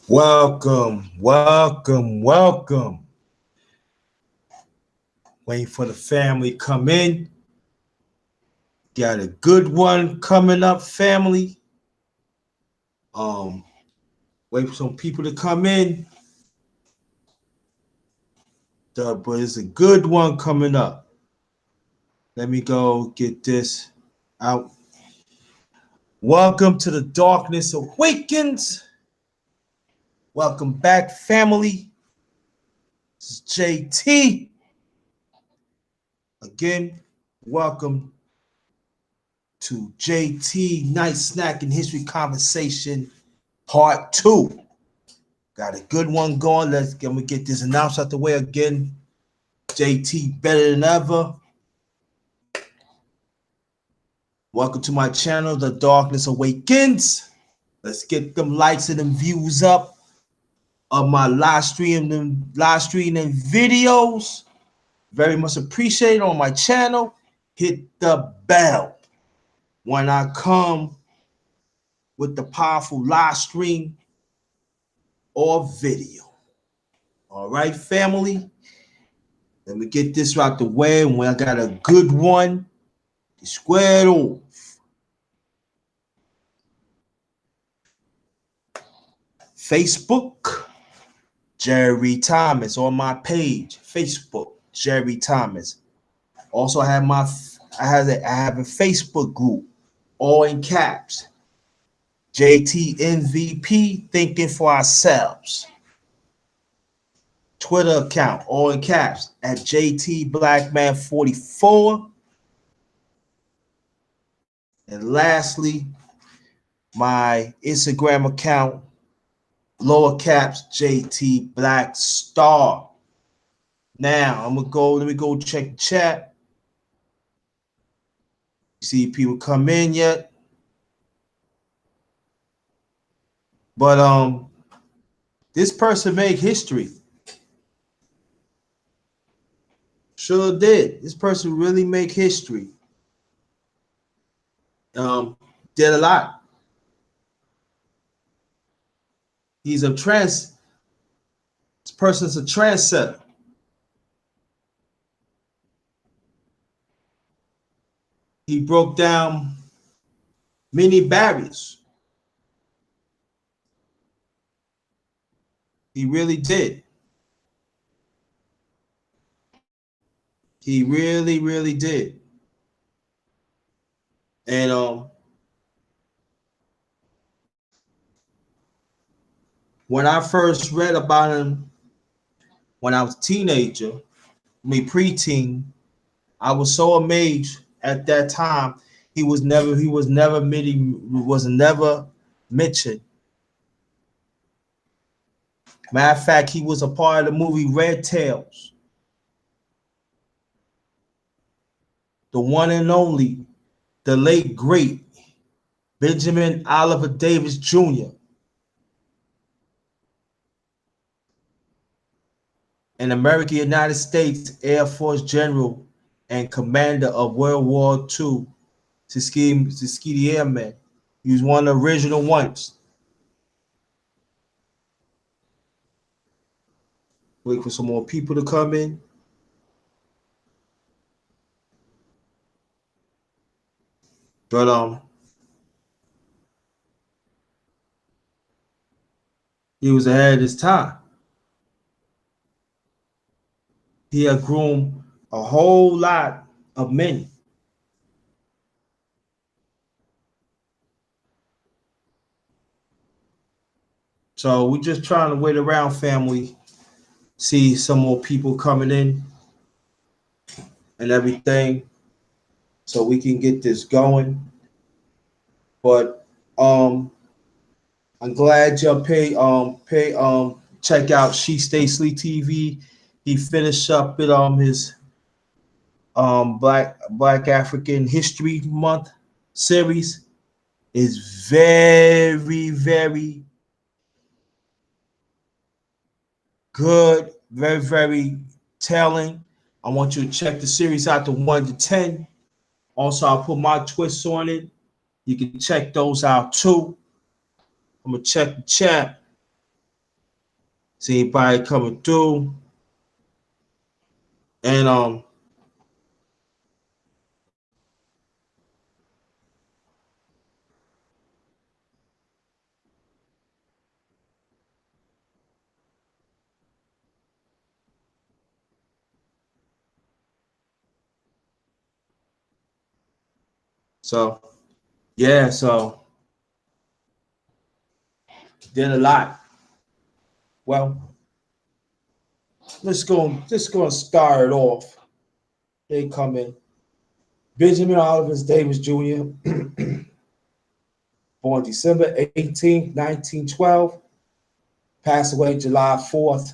Welcome, welcome, welcome. Waiting for the family to come in. Got a good one coming up, family. Um, Wait for some people to come in. But it's a good one coming up. Let me go get this out. Welcome to the Darkness Awakens. Welcome back, family. This is JT. Again, welcome to JT Night Snack and History Conversation Part 2. Got a good one going. Let me get this announced out the way again. JT better than ever. Welcome to my channel, The Darkness Awakens. Let's get them likes and them views up of my live stream and videos. Very much appreciated on my channel. Hit the bell when I come with the powerful live stream or video. All right, family. Let me get this out the way. And when I got a good one, squared off. Facebook, Jerry Thomas on my page. Facebook, Jerry Thomas. Also, I have a Facebook group, all in caps. JT MVP, Thinking for Ourselves. Twitter account, all in caps, at JT Blackman44. And lastly, my Instagram account, lower caps, JT Black Star. Now let me go check the chat. See if people come in yet. But this person made history. Sure did. This person really make history. Did a lot. This person's a trendsetter. He broke down many barriers. He really did. He really, really did. And when I first read about him when I was a teenager, preteen, I was so amazed at that time. He was never mentioned. Matter of fact, he was a part of the movie Red Tails. The one and only, the late great Benjamin Oliver Davis Jr. An American United States Air Force general and commander of World War II, Tuskegee Airmen. He was one of the original ones. Wait for some more people to come in. But he was ahead of his time. He had groomed a whole lot of men. So we're just trying to wait around, family, see some more people coming in and everything, so we can get this going. But I'm glad y'all check out She Stay Sleep TV. He finished up with his Black African History Month series. Is very, very good, very, very telling. I want you to check the series out to 1 to 10. Also, I'll put my twists on it. You can check those out too. I'm gonna check the chat. See anybody coming through. And so yeah, so did a lot. Well, let's go and start it off. They come in. Benjamin Oliver Davis Jr., born December 18th, 1912, passed away July 4th,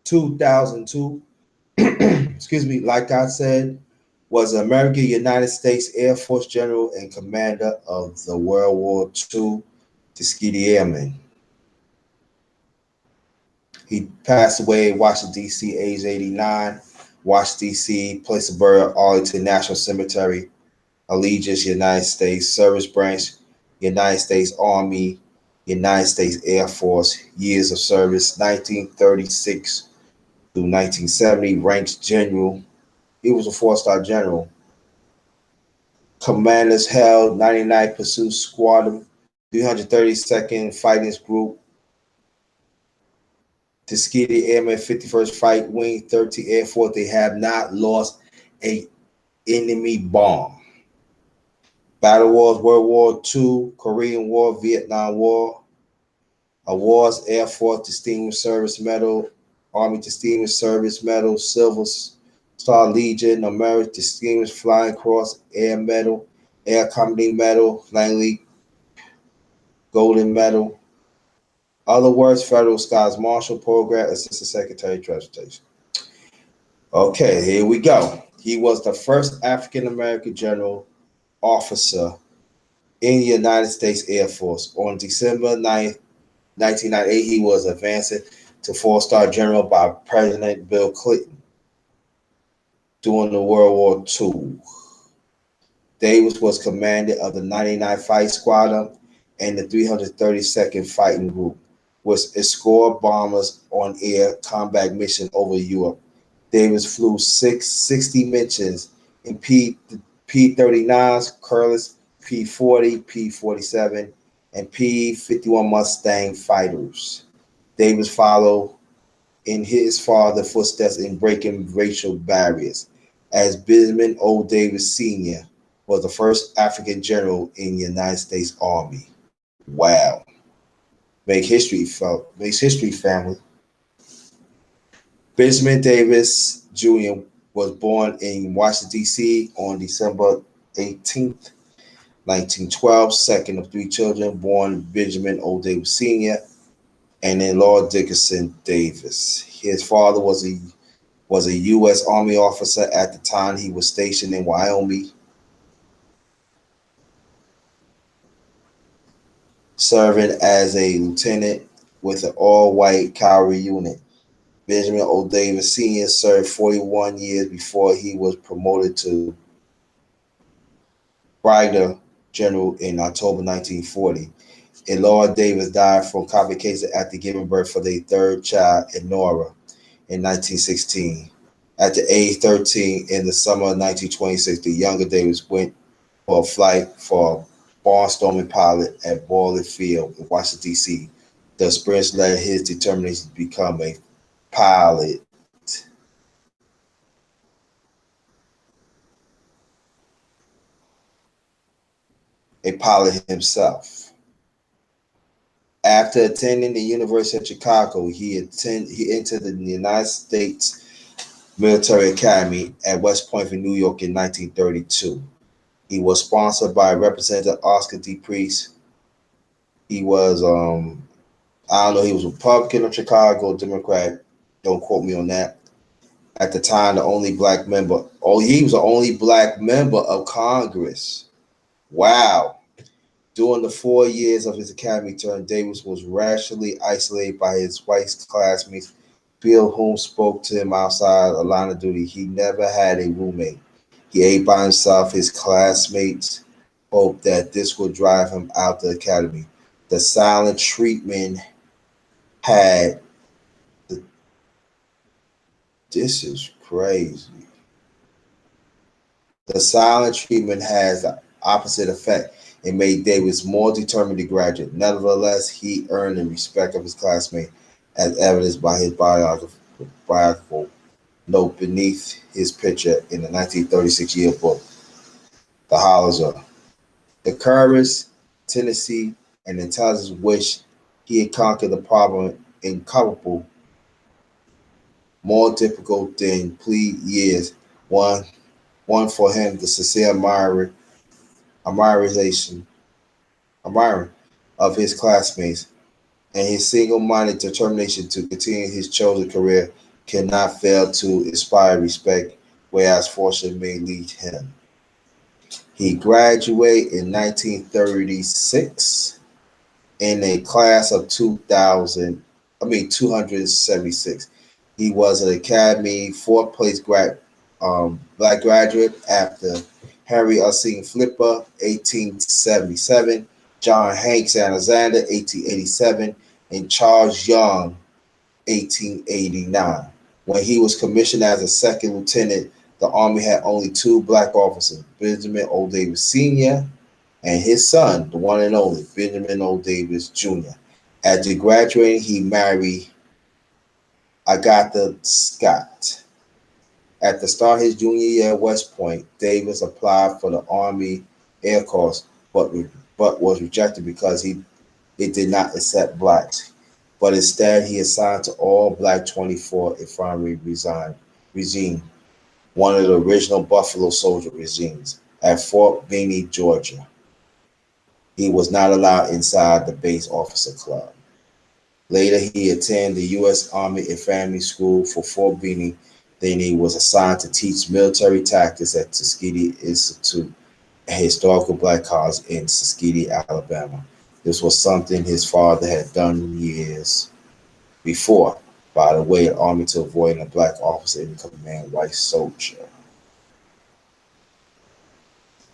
2002. Excuse me, like I said, was an American United States Air Force general and commander of the World War II Tuskegee Airmen. He passed away in Washington, D.C., age 89. Washington, D.C., place of burial, Arlington National Cemetery, Allegiance, United States, Service Branch, United States Army, United States Air Force, years of service, 1936 through 1970, ranks general. He was a four-star general. Commanders held 99th Pursuit Squadron, 332nd Fighting Group, Tuskegee Airmen 51st Fight Wing, 13th Air Force. They have not lost a enemy bomb. Battle wars: World War II, Korean War, Vietnam War. Awards: Air Force Distinguished Service Medal, Army Distinguished Service Medal, Silver Star Legion, American Distinguished Flying Cross, Air Medal, Air Comedy Medal, Langley Golden Medal. Other words: Federal Skies Marshal Program, Assistant Secretary of Transportation. Okay, here we go. He was the first African American general officer in the United States Air Force. On December 9th, 1998, he was advanced to four-star general by President Bill Clinton during the World War II. Davis was commander of the 99th Fight Squadron and the 332nd Fighting Group, which escorted bombers on air combat mission over Europe. Davis flew 60 missions in P-39s, Curliss, P-40, P-47, and P-51 Mustang fighters. Davis followed in his father's footsteps in breaking racial barriers, as Benjamin O. Davis Sr. was the first African general in the United States Army. Wow. Makes history, family. Benjamin Davis Jr. was born in Washington, D.C. on December 18th, 1912, second of three children, born Benjamin O. Davis Sr. and then Lord Dickinson Davis. His father was a U.S. Army officer at the time. He was stationed in Wyoming, serving as a lieutenant with an all-white cavalry unit. Benjamin O. Davis Sr. served 41 years before he was promoted to Brigadier General in October 1940. And Lord Davis died from complications after giving birth for their third child, Enora, in 1916. At the age 13, in the summer of 1926, the younger Davis went for a flight for a barnstorming pilot at Boiler Field in Washington, D.C. The experience led his determination to become a pilot. A pilot himself. After attending the University of Chicago, he entered the United States Military Academy at West Point, New York in 1932. He was sponsored by Representative Oscar D. Priest. He was, I don't know, he was Republican of Chicago, Democrat. Don't quote me on that. At the time, the only black member. Oh, he was the only black member of Congress. Wow. During the 4 years of his academy term, Davis was racially isolated by his white classmates, few of whom spoke to him outside a line of duty. He never had a roommate. He ate by himself. His classmates hoped that this would drive him out the academy. The silent treatment had the, this is crazy. The silent treatment has the opposite effect. It made Davis more determined to graduate. Nevertheless, he earned the respect of his classmates, as evidenced by his biographical note beneath his picture in the 1936 yearbook, The Hollizer. The courage, tenacity, and intelligence which he had conquered the problem incomparable, more difficult than plea years, won for him the sincere admiration admiring of his classmates, and his single-minded determination to continue his chosen career cannot fail to inspire respect, whereas fortune may lead him. He graduated in 1936 in a class of 276. He was an Academy fourth place black graduate after Henry Ursine Flipper, 1877, John Hanks Alexander, 1887, and Charles Young, 1889. When he was commissioned as a second lieutenant, the Army had only two black officers, Benjamin O. Davis Sr. and his son, the one and only Benjamin O. Davis Jr. After graduating, he married Agatha Scott. At the start of his junior year at West Point, Davis applied for the Army Air Corps, but was rejected because it did not accept blacks. But instead, he assigned to all black 24 Infantry regime, one of the original Buffalo Soldier regimes, at Fort Benning, Georgia. He was not allowed inside the base officer club. Later, he attended the U.S. Army Infantry School for Fort Benning. Then he was assigned to teach military tactics at Tuskegee Institute, a historical black college in Tuskegee, Alabama. This was something his father had done years before, by the way, the Army to avoid a black officer in command white soldier.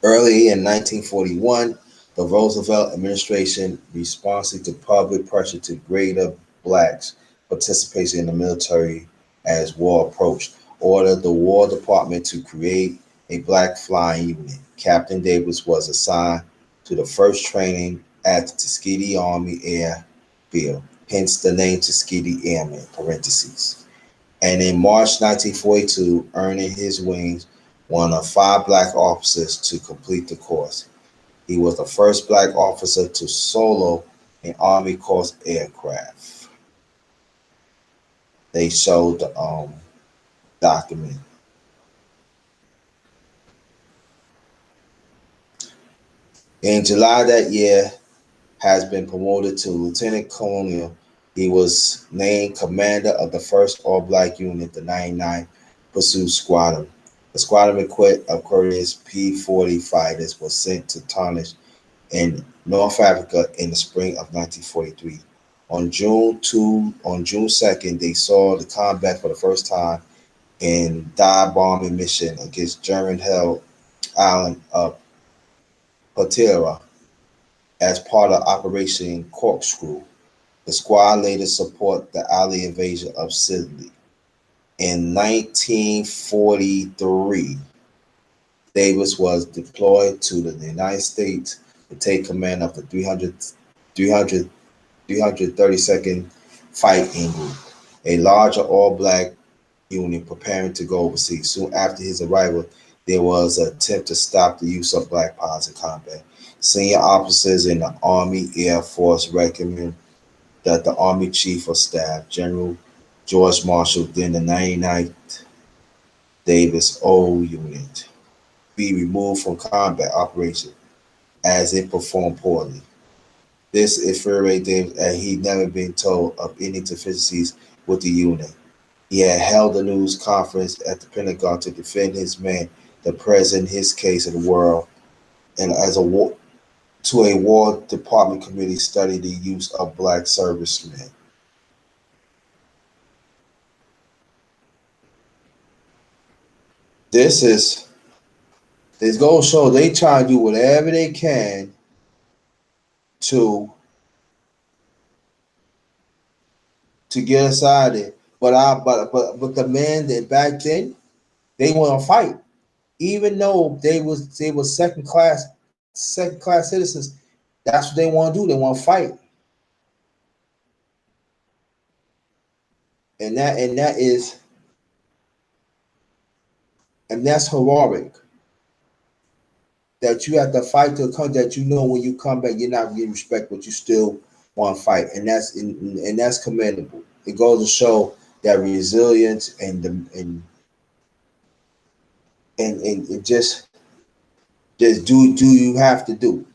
Early in 1941, the Roosevelt administration, responding to public pressure to greater blacks' participation in the military as war approached, ordered the War Department to create a black flying unit. Captain Davis was assigned to the first training at the Tuskegee Army Airfield, hence the name Tuskegee Airmen, parentheses. And in March 1942, earning his wings, one of 5 black officers to complete the course. He was the first black officer to solo an Army Corps aircraft. They showed the document. In July that year, has been promoted to Lieutenant Colonel. He was named commander of the first all-black unit, the 99th Pursuit Squadron. The squadron equipped of Curtiss P-40 fighters was sent to Tunis in North Africa in the spring of 1943. On June 2nd, they saw the combat for the first time in dive bombing mission against German-held island of Patera as part of Operation Corkscrew. The squad later supported the Allied invasion of Sicily. In 1943, Davis was deployed to the United States to take command of the 332nd Fighting Group, a larger all-black unit preparing to go overseas. Soon after his arrival, there was an attempt to stop the use of black pilots in combat. Senior officers in the Army Air Force recommended that the Army Chief of Staff, General George Marshall, then the 99th Davis O Unit, be removed from combat operations as it performed poorly. This infuriated Davis, as he'd never been told of any deficiencies with the unit. He had held a news conference at the Pentagon to defend his man, the president, his case in the world, and as a War Department committee studied the use of black servicemen. This goes to show they try to do whatever they can to to get us out of there. But the men that back then they want to fight, even though they were second class citizens. That's what they want to do. They want to fight, and that's heroic. That you have to fight to come. That you know when you come back, you're not getting respect, but you still want to fight, and that's commendable. It goes to show that resilience and just do you have to do.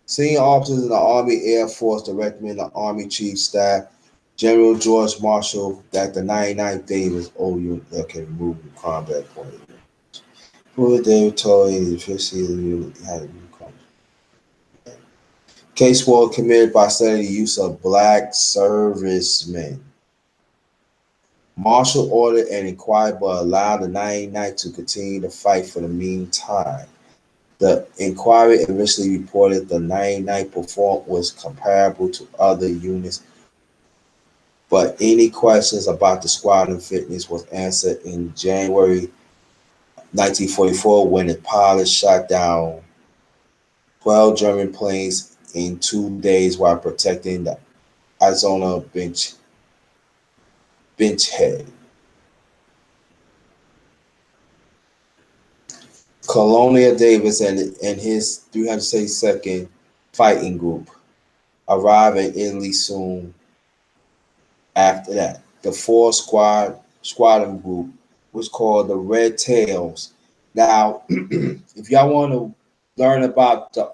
Senior officers in the Army Air Force directed the Army Chief Staff General George Marshall that the 99th day was unit that can remove the combat point. Who David told the official unit had to move combat. Case was committed by studying the use of black servicemen. Marshall ordered an inquiry but allowed the 99th to continue to fight for the meantime. The inquiry eventually reported the 99th performance was comparable to other units, but any questions about the squadron fitness was answered in January 1944 when the pilot shot down 12 German planes in 2 days while protecting the Arizona beachhead. Colonel Davis and his 372nd Fighting Group arrived in Italy soon after that. The squadron group was called the Red Tails. Now, if y'all want to learn about the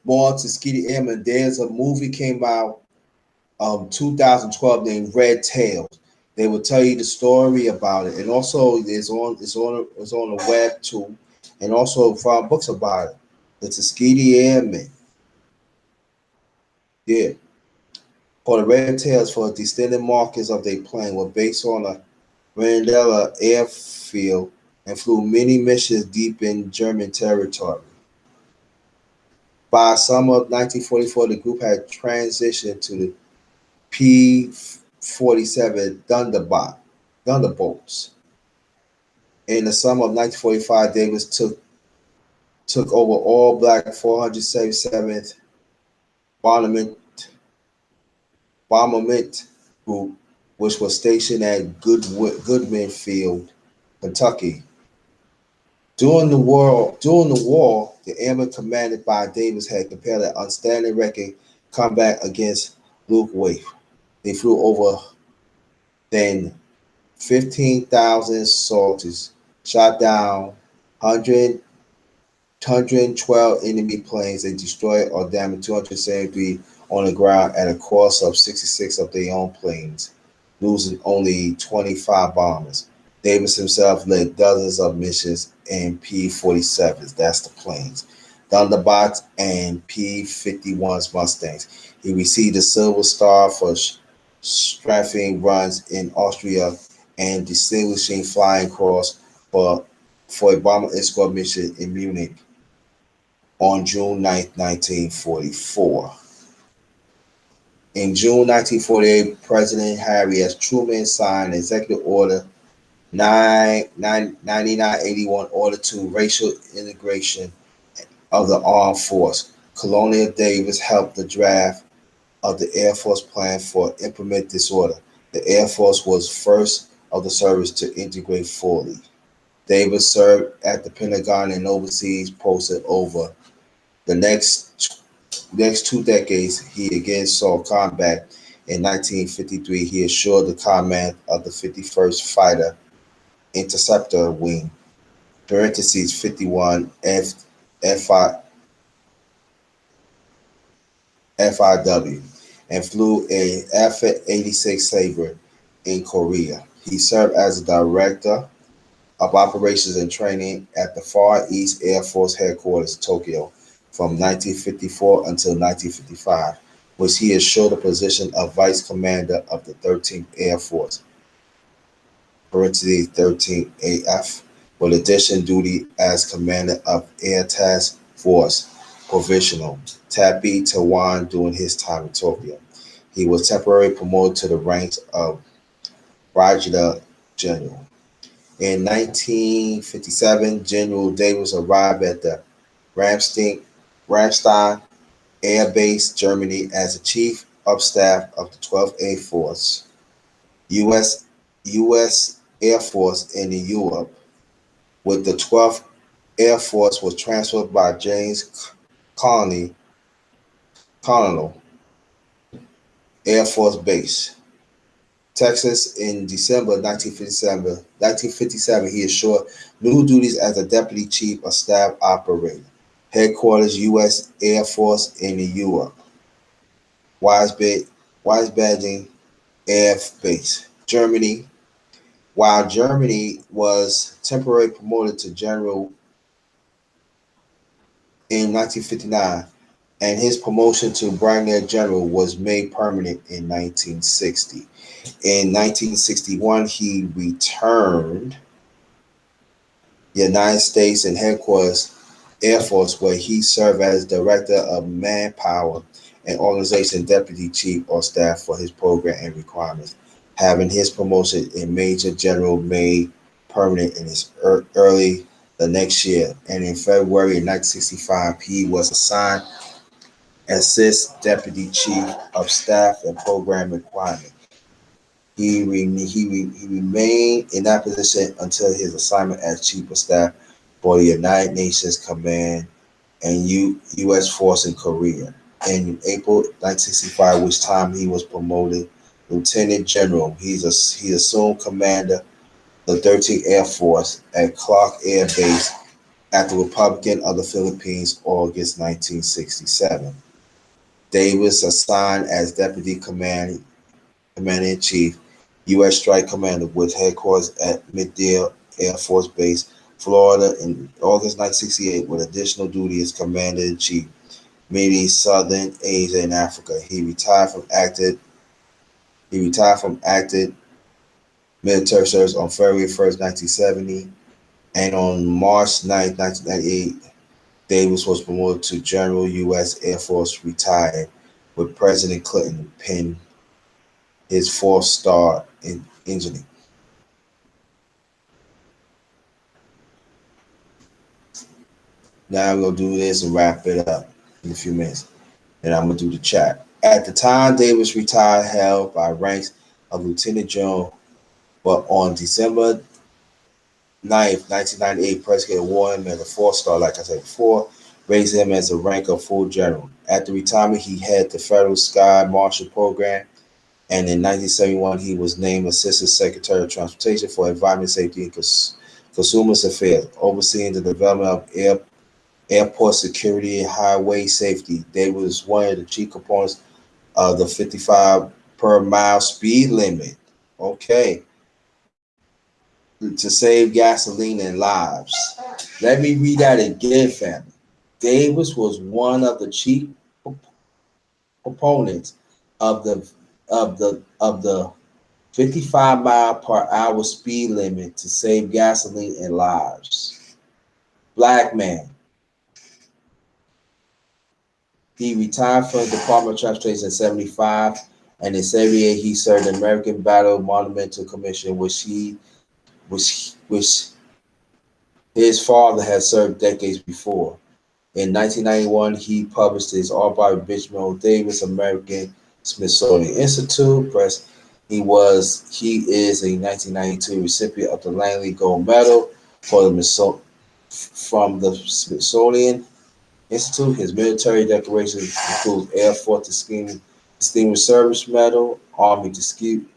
more Tuskegee Airmen, there's a movie came out 2012 named Red Tails. They will tell you the story about it, and also it's on the web too, and also found books about it. The Tuskegee Airmen, yeah, for the Red Tails for the extended markers of their plane were based on a Randella airfield and flew many missions deep in German territory. By summer of 1944, the group had transitioned to the P-47 Thunderbolts. In the summer of 1945, Davis took over all black 477th Bombardment Group, which was stationed at Goodman Field, Kentucky. During the war, the airmen commanded by Davis had compared an outstanding record combat against Luftwaffe. They flew over than 15,000 sorties, shot down 112 enemy planes, and destroyed or damaged 273 on the ground at a cost of 66 of their own planes, losing only 25 bombers. Davis himself led dozens of missions in P-47s, that's the planes, Thunderbolts, and P-51s Mustangs. He received a Silver Star for strafing runs in Austria and distinguishing flying cross for a bomber escort mission in Munich on June 9, 1944. In June 1948, President Harry S. Truman signed Executive Order 9981, Order to Racial Integration of the Armed Force. Colonel Davis helped the draft of the Air Force plan for implement this order. The Air Force was first of the service to integrate fully. Davis served at the Pentagon and overseas posted over the next 2 decades. He again saw combat. In 1953, he assured the command of the 51st Fighter Interceptor Wing, parentheses 51 FIW, and flew a F-86 Sabre in Korea. He served as a director of operations and training at the Far East Air Force Headquarters, Tokyo, from 1954 until 1955, which he assured the position of Vice Commander of the 13th Air Force, parentheses 13 AF, with additional duty as commander of Air Task Force Provisional Taipei, Taiwan during his time in Tokyo. He was temporarily promoted to the ranks of Brigadier General. In 1957, General Davis arrived at the Ramstein Air Base, Germany, as the Chief of Staff of the 12th Air Force, U.S. U.S. Air Force in Europe. With the 12th Air Force was transferred by James Connell Air Force Base, Texas. In December 1957, he assumed new duties as a Deputy Chief of Staff Operator, Headquarters U.S. Air Force in Europe, Wiesbaden Air Base, Germany. While Germany was temporarily promoted to general in 1959, and his promotion to brigadier general was made permanent in 1960. In 1961, he returned the United States and headquarters Air Force, where he served as Director of Manpower and Organization Deputy Chief of Staff for his program and requirements, having his promotion in Major General made permanent in his early the next year. And in February 1965, he was assigned Assist Deputy Chief of Staff and Program Requirement. He remained in that position until his assignment as Chief of Staff for the United Nations Command and U.S. Force in Korea in April 1965, which time he was promoted Lieutenant General. He assumed commander the 13th Air Force at Clark Air Base at the Republic of the Philippines, August 1967. Davis assigned as Deputy Commander-in-Chief, U.S. Strike Commander with headquarters at MacDill Air Force Base, Florida in August 1968, with additional duty as Commander-in-Chief, Middle Southern Asia and Africa. He retired from active military service on February 1st, 1970, and on March 9th, 1998, Davis was promoted to General U.S. Air Force, retired, with President Clinton pinned his 4-star engineer. Now I'm going to do this and wrap it up in a few minutes. And I'm going to do the chat. At the time, Davis retired, held by ranks of Lieutenant General, but on December 9th, 1998, President awarded him as a 4-star, like I said before, raised him as a rank of full general. At the retirement, he had the Federal Sky Marshal Program, and in 1971, he was named Assistant Secretary of Transportation for Environment Safety and Consumers Affairs, overseeing the development of airport security and highway safety. Davis was one of the chief components of the 55 per mile speed limit. Okay. To save gasoline and lives. Let me read that again, family. Davis was one of the chief proponents of the 55 mile per hour speed limit to save gasoline and lives. Black man. He retired from the Department of Transportation in 75, and in 78 he served the American Battle Monumental Commission, which his father had served decades before. In 1991, he published his autobiography, Davis, American Smithsonian Institute Press. He is a 1992 recipient of the Langley Gold Medal from the Smithsonian Institute. His military decorations include Air Force Distinguished Service Medal, Army Distinguished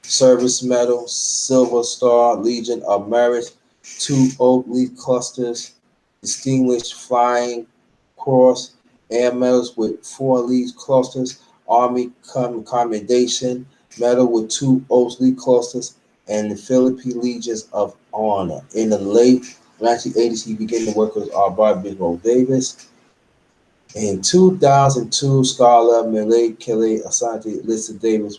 Service Medal, Silver Star, Legion of Merit, 2 Oak Leaf Clusters, Distinguished Flying Cross, Air Medals with 4 Leaf Clusters, Army Commendation Medal with 2 Oak Leaf Clusters, and the Philippine Legions of Honor. In the late 1980s, he began to work with our Bismarck Davis. In 2002, scholar Millie Kelly Asante listed Davis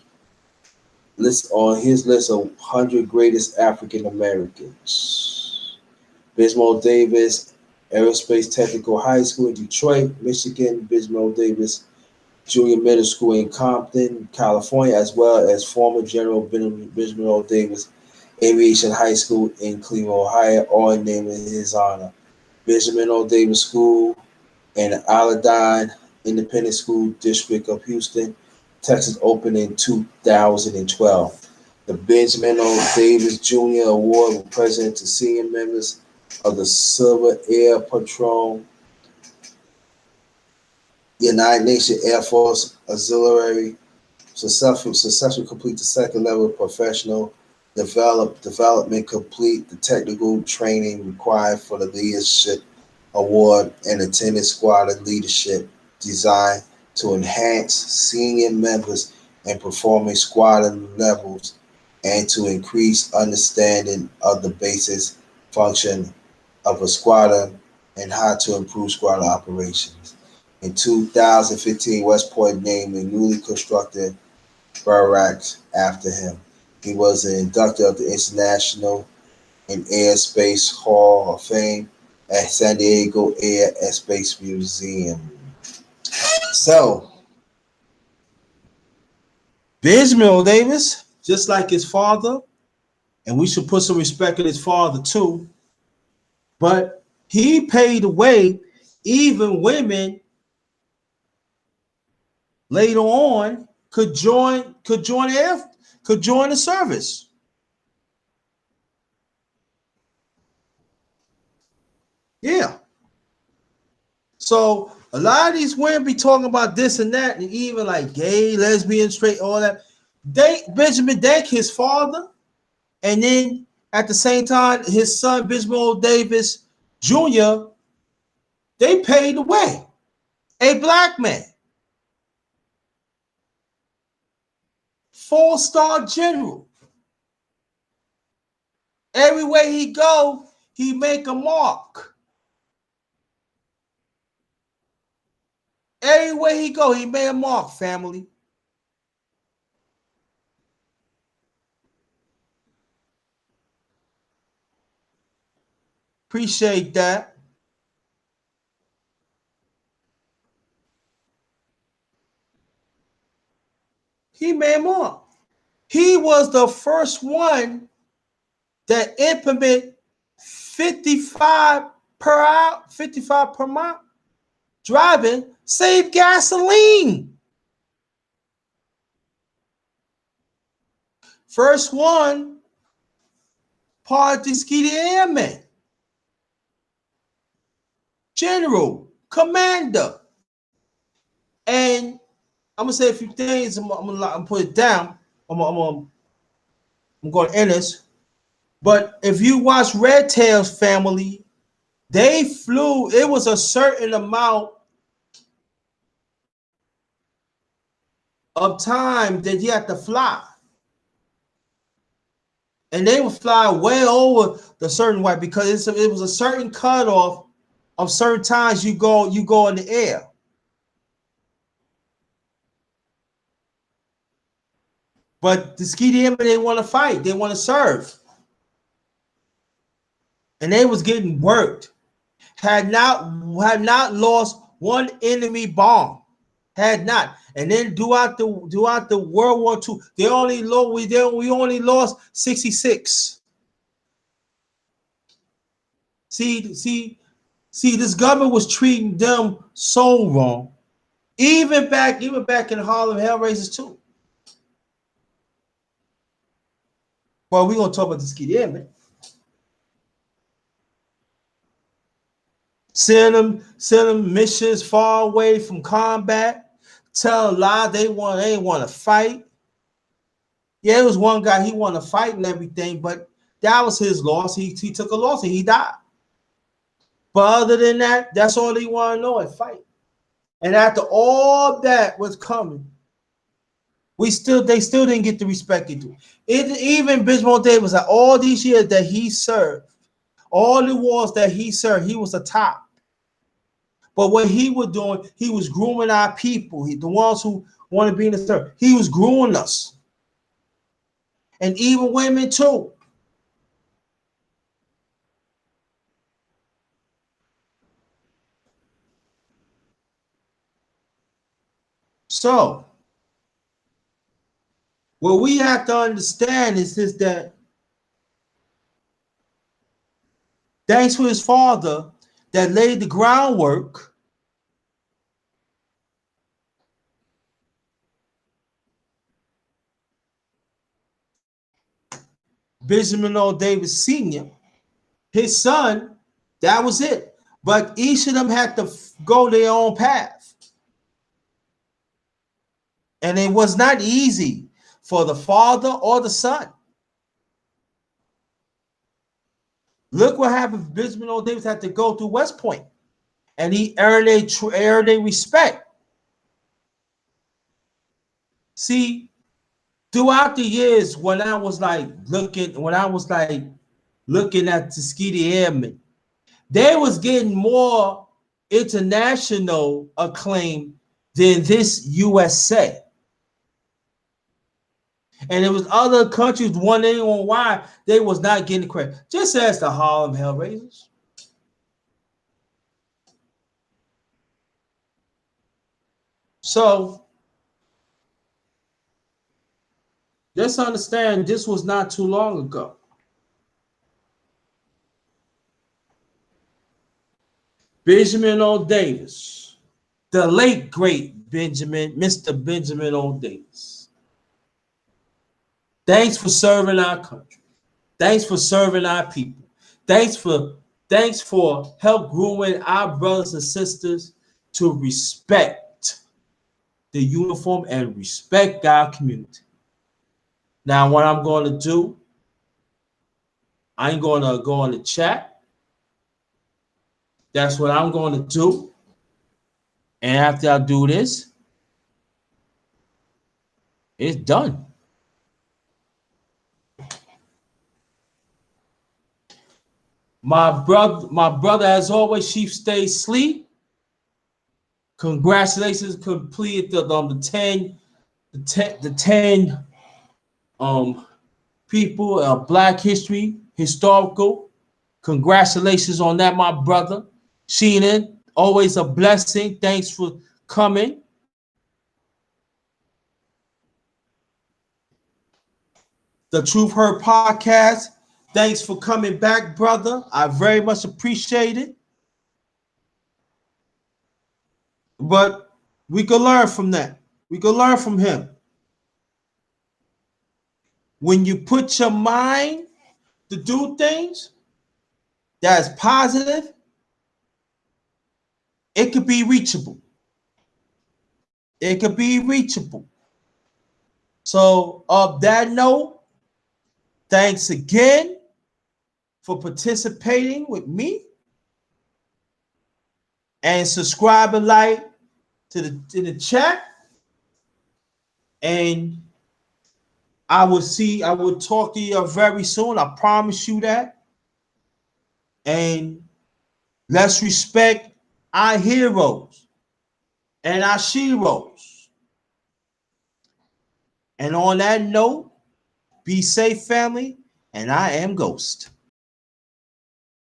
list on his list of 100 greatest African Americans. Bismarck Davis Aerospace Technical High School in Detroit, Michigan. Bismarck Davis Junior Middle School in Compton, California, as well as former General Bismarck Davis Aviation High School in Cleveland, Ohio, all named in his honor. Bismarck Davis School in Aladdin Independent School District of Houston, Texas, opened in 2012. The Benjamin O. Davis Jr. Award was presented to senior members of the Civil Air Patrol, United Nations Air Force Auxiliary, successfully complete the second level of professional development, complete the technical training required for the leadership award, and attended squadron leadership designed to enhance senior members and performing squadron levels and to increase understanding of the basic function of a squadron and how to improve squadron operations. In 2015, West Point named a newly constructed barracks after him. He was an inductor of the International and Airspace Hall of Fame at San Diego Air and Space Museum. So, Bismarck Davis, just like his father, and we should put some respect on his father too, but he paid the way. Even women later on could join the service. Yeah. So a lot of these women be talking about this and that, and even like gay, lesbian, straight, all that. Benjamin Dank, his father, and then at the same time, his son Bismarck Davis Jr., they paid the way. A black man. 4-star general. Everywhere he go, he make a mark. Everywhere he go, he made a mark, family. Appreciate that. He made a mark. He was the first one that implemented 55 per hour, 55 per mile driving, save gasoline. First one, part of the Tuskegee Airmen. General, commander. And I'm gonna say a few things. I'm gonna put it down. I'm going to end this. But if you watch Red Tails family, they flew. It was a certain amount of time that you had to fly, and they would fly way over the certain way because it was a certain cutoff of certain times you go in the air. But the Tuskegee Airmen, they want to fight, they want to serve, and they was getting worked. Had not lost one enemy bomb. Had not. And then throughout the World War II, we only lost 66. See, this government was treating them so wrong. Even back in Harlem Hellraisers too. Well, we're gonna talk about the Tuskegee Airmen. Send them missions far away from combat. Tell a lie they ain't want to fight. Yeah, it was one guy, he wanted to fight and everything, but that was his loss. He took a loss and he died. But other than that, that's all he wanted to know and fight. And after all that was coming, they still didn't get the respect he do. Even Bismarck Davis, like all these years that he served, all the wars that he served, he was the top. But what he was doing, he was grooming our people. The ones who want to be in the service. He was grooming us. and even women too. So what we have to understand is that thanks to his father that laid the groundwork, Benjamin O. Davis Sr., his son, that was it. But each of them had to go their own path. And it was not easy for the father or the son. Look what happened. Benjamin O. Davis had to go through West Point, and he earned a respect. See, throughout the years, when I was looking at Tuskegee Airmen, they was getting more international acclaim than this USA. And it was other countries wondering on why they was not getting credit. Just as the Harlem Hellraisers. So just understand this was not too long ago. Benjamin O. Davis, the late great Mr. Benjamin O. Davis. Thanks for serving our country. Thanks for serving our people. Thanks for help grooming our brothers and sisters to respect the uniform and respect our community. Now, what I'm going to do, I'm going to go on the chat. That's what I'm going to do. And after I do this, it's done. My brother, as always, Chief stay asleep. Congratulations, completed the 10 people of Black history, historical. Congratulations on that, my brother. Sheenan, always a blessing. Thanks for coming. The Truth Heard podcast. Thanks for coming back, brother. I very much appreciate it. But we can learn from that. We can learn from him. When you put your mind to do things that's positive, it could be reachable. It could be reachable. So, of that note, thanks again for participating with me. And subscribe and like to the chat. And I will talk to you very soon. I promise you that. And let's respect our heroes and our sheroes. And on that note, be safe, family. And I am Ghost.